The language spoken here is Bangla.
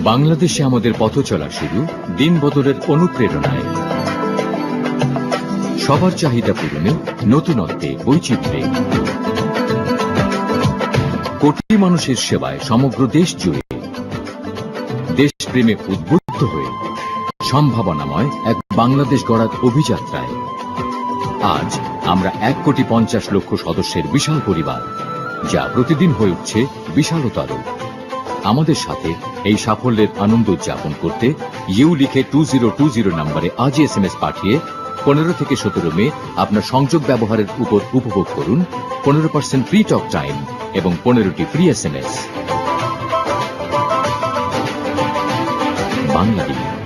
বাংলাদেশে আমাদের পথ চলা শুরু দিন বদলের অনুপ্রেরণায়, সবার চাহিদা পূরণে, নতুনত্বে, বৈচিত্র্যে, কোটি মানুষের সেবায় সমগ্র দেশ জুড়ে, দেশপ্রেমে উদ্বুদ্ধ হয়ে সম্ভাবনাময় এক বাংলাদেশ গড়ার অভিযাত্রায় আজ আমরা 1,50,00,000 সদস্যের বিশাল পরিবার, যা প্রতিদিন হয়ে উঠছে বিশালতর। আমাদের সাথে এই সাফল্যের আনন্দ উদযাপন করতে ইউ লিখে 2020 নম্বরে আজই SMS পাঠিয়ে 15 থেকে 17 মে আপনার সংযোগ ব্যবহারের উপর উপভোগ করুন 15% ফ্রি টক টাইম এবং 15টি ফ্রি SMS। বাংলাদেশ।